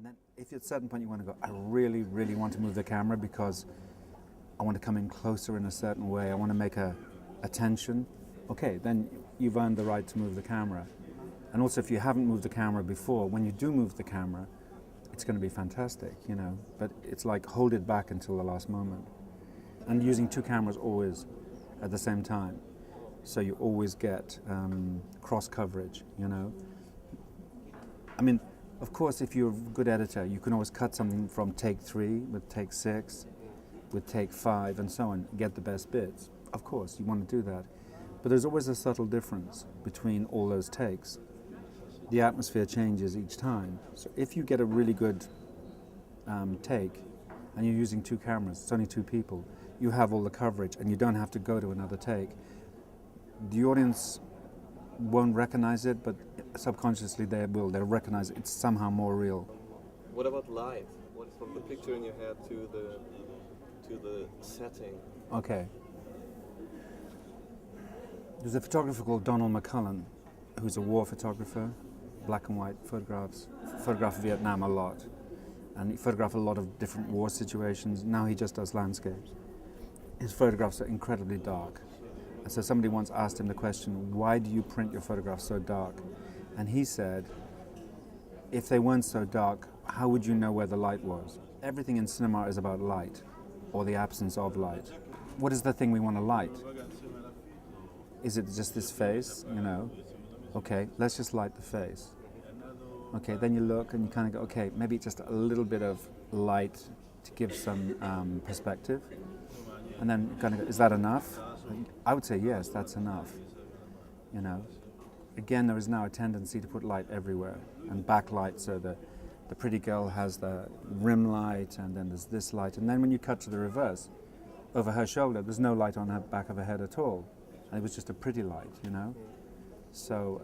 then if at a certain point you want to go, I really, really want to move the camera because I want to come in closer in a certain way, I want to make a tension, okay, then you've earned the right to move the camera. And also if you haven't moved the camera before, when you do move the camera, it's going to be fantastic, you know, but it's like hold it back until the last moment. And using two cameras always at the same time, so you always get cross coverage, you know. I mean, of course, if you're a good editor, you can always cut something from take 3 with take 6, with take 5, and so on, get the best bits. Of course, you want to do that. But there's always a subtle difference between all those takes. The atmosphere changes each time. So if you get a really good take, and you're using two cameras, it's only two people, you have all the coverage, and you don't have to go to another take. The audience won't recognize it, but subconsciously they will. They'll recognize it's somehow more real. What about light? What is from the picture in your head to the setting? Okay. There's a photographer called Donald McCullum, who's a war photographer, black and white photographs, photographed Vietnam a lot, and he photographed a lot of different war situations. Now he just does landscapes. His photographs are incredibly dark. And so somebody once asked him the question, why do you print your photographs so dark? And he said, if they weren't so dark, how would you know where the light was? Everything in cinema is about light, or the absence of light. What is the thing we want to light? Is it just this face, you know? Okay, let's just light the face. Okay, then you look and you kind of go, okay, maybe just a little bit of light to give some perspective. And then kind of go, is that enough? I would say yes, that's enough. You know, again, there is now a tendency to put light everywhere and backlight, so the pretty girl has the rim light, and then there's this light, and then when you cut to the reverse, over her shoulder, there's no light on her back of her head at all, and it was just a pretty light, you know. So,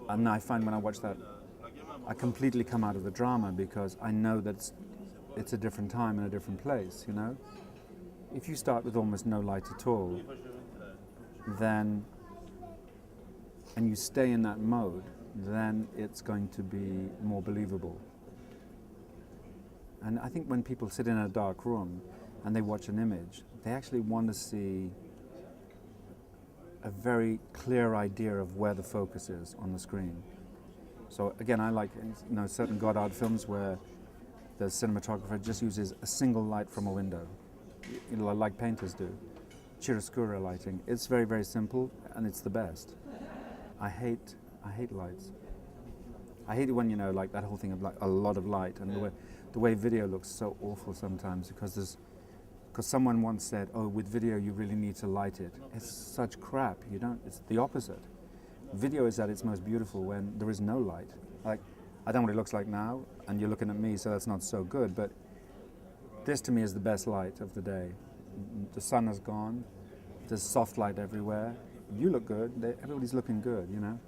and I find when I watch that, I completely come out of the drama because I know that it's a different time and a different place, you know. If you start with almost no light at all, then, and you stay in that mode, then it's going to be more believable. And I think when people sit in a dark room and they watch an image, they actually want to see a very clear idea of where the focus is on the screen. So again, I like, you know, certain Godard films where the cinematographer just uses a single light from a window, you know, like painters do. Chiaroscuro lighting. It's very, very simple, and it's the best. I hate lights. I hate it when, you know, like that whole thing of like a lot of light, and the way video looks so awful sometimes because someone once said, oh, with video you really need to light it. It's such crap. You don't. It's the opposite. Video is at its most beautiful when there is no light. Like, I don't know what it looks like now, and you're looking at me, so that's not so good, but this to me is the best light of the day. The sun has gone, there's soft light everywhere. You look good, everybody's looking good, you know.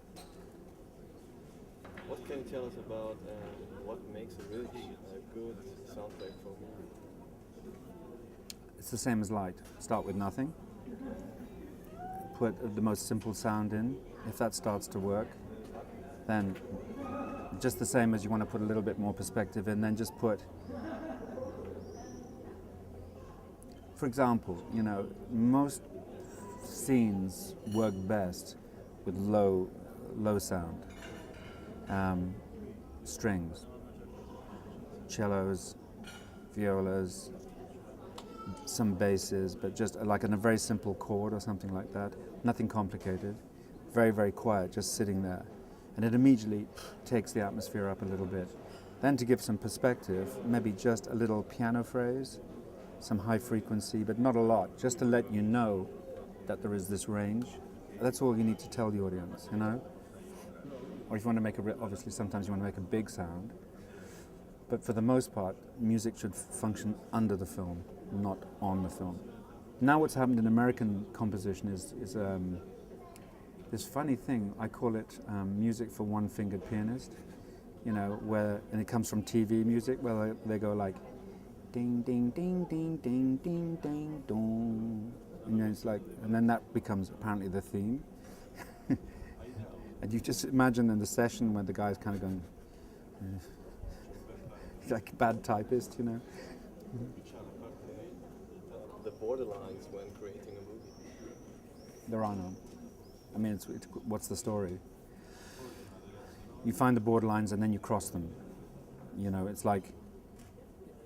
What can you tell us about what makes a really good soundtrack for a movie? It's the same as light. Start with nothing. Put the most simple sound in. If that starts to work, then just the same as you want to put a little bit more perspective in, then just put, for example, you know, most scenes work best with low sound. Strings, cellos, violas, some basses, but just like in a very simple chord or something like that. Nothing complicated. Very, very quiet, just sitting there. And it immediately takes the atmosphere up a little bit. Then to give some perspective, maybe just a little piano phrase, some high frequency, but not a lot, just to let you know that there is this range. That's all you need to tell the audience, you know? Or if you want to make obviously sometimes you want to make a big sound, but for the most part, music should function under the film, not on the film. Now what's happened in American composition is this funny thing, I call it music for one-fingered pianist, you know, and it comes from TV music, where they go like, ding, ding, ding, ding, ding, ding, ding, dong. And then it's like, and then that becomes apparently the theme. And you just imagine in the session when the guy's kind of going, like bad typist, you know. The borderlines when creating a movie. There are none. I mean, what's the story? You find the borderlines and then you cross them. You know, it's like,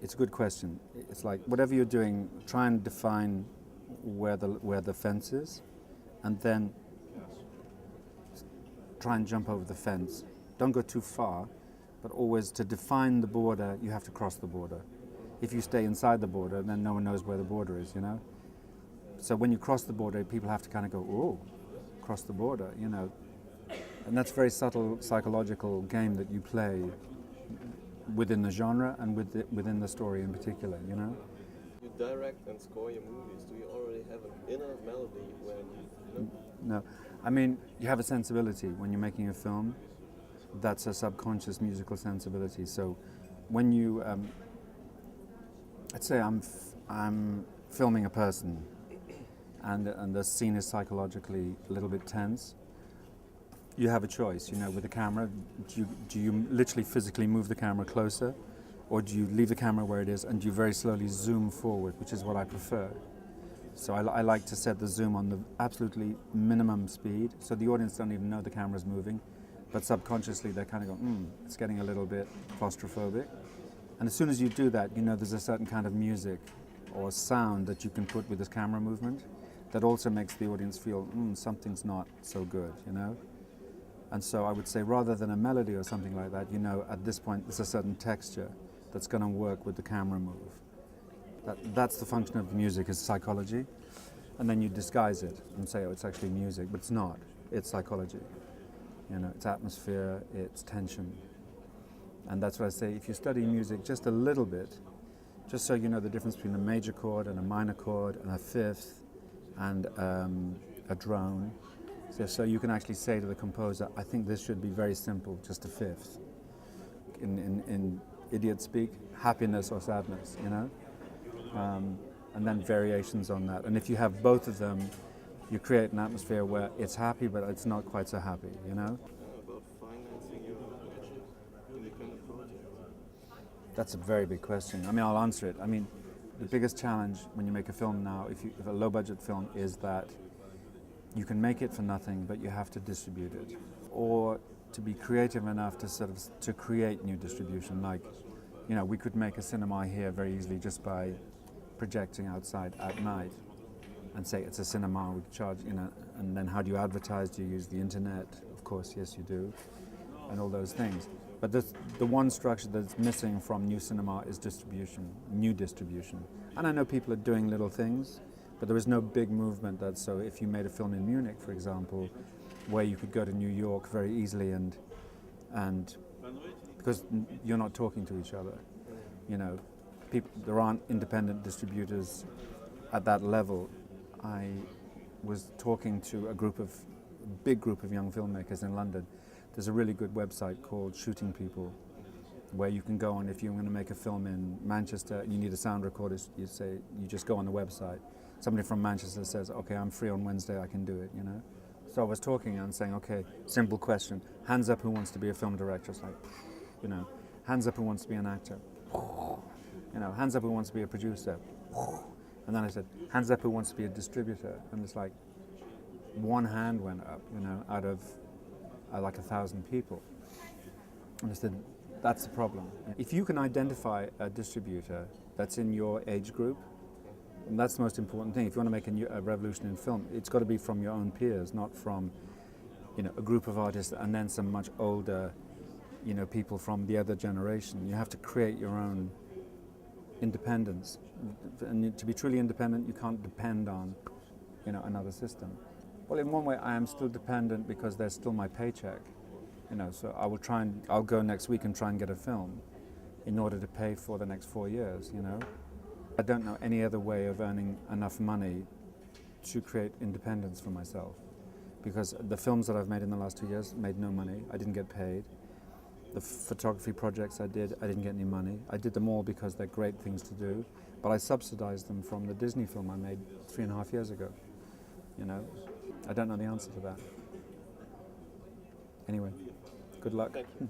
it's a good question. It's like whatever you're doing, try and define where the fence is, and then try and jump over the fence. Don't go too far, but always to define the border, you have to cross the border. If you stay inside the border, then no one knows where the border is, you know? So when you cross the border, people have to kind of go, oh, cross the border, you know? And that's a very subtle psychological game that you play within the genre and within the story in particular, you know? You direct and score your movies. Do you already have an inner melody when you know? No. I mean, you have a sensibility when you're making a film. That's a subconscious musical sensibility. So when you, let's say I'm filming a person and the scene is psychologically a little bit tense, you have a choice, you know, with the camera. Do you literally physically move the camera closer, or do you leave the camera where it is and you very slowly zoom forward, which is what I prefer. So I like to set the zoom on the absolutely minimum speed, so the audience don't even know the camera's moving, but subconsciously they kind of go, it's getting a little bit claustrophobic. And as soon as you do that, you know there's a certain kind of music or sound that you can put with this camera movement that also makes the audience feel, something's not so good, you know? And so I would say rather than a melody or something like that, you know, at this point there's a certain texture that's going to work with the camera move. That's the function of music, is psychology. And then you disguise it and say, oh, it's actually music, but it's not. It's psychology. You know, it's atmosphere, it's tension. And that's why I say if you study music just a little bit, just so you know the difference between a major chord and a minor chord and a fifth and a drone, so you can actually say to the composer, I think this should be very simple, just a fifth. In idiot speak, happiness or sadness, you know? And then variations on that. And if you have both of them, you create an atmosphere where it's happy, but it's not quite so happy, you know? About financing your independent project? That's a very big question. I mean, I'll answer it. I mean, the biggest challenge when you make a film now, if a low-budget film, is that you can make it for nothing, but you have to distribute it. Or to be creative enough to create new distribution. Like, you know, we could make a cinema here very easily just by projecting outside at night and say it's a cinema, we charge, you know, and then how do you advertise? Do you use the internet? Of course, yes you do, and all those things. But the one structure that's missing from new cinema is distribution, new distribution. And I know people are doing little things, but there is no big movement that, so if you made a film in Munich, for example, where you could go to New York very easily and because you're not talking to each other, you know, there aren't independent distributors at that level. I was talking to a big group of young filmmakers in London. There's a really good website called Shooting People, where you can go on if you're going to make a film in Manchester and you need a sound recorder. You just go on the website. Somebody from Manchester says, okay, I'm free on Wednesday, I can do it, you know. So I was talking and saying, okay, simple question, hands up who wants to be a film director. It's like, you know, hands up who wants to be an actor. You know, hands up who wants to be a producer. And then I said, hands up who wants to be a distributor. And it's like, one hand went up, you know, out of like 1,000 people. And I said, that's the problem. If you can identify a distributor that's in your age group, and that's the most important thing. If you want to make a revolution in film, it's got to be from your own peers, not from, you know, a group of artists and then some much older, you know, people from the other generation. You have to create your own independence. And to be truly independent, you can't depend on, you know, another system. Well, in one way, I am still dependent because there's still my paycheck, you know. So I'll go next week and try and get a film in order to pay for the next 4 years, you know. I don't know any other way of earning enough money to create independence for myself, because the films that I've made in the last 2 years made no money. I didn't get paid. The photography projects I didn't get any money. I did them all because they're great things to do, but I subsidized them from the Disney film I made 3.5 years ago. You know, I don't know the answer to that. Anyway, good luck. Thank you.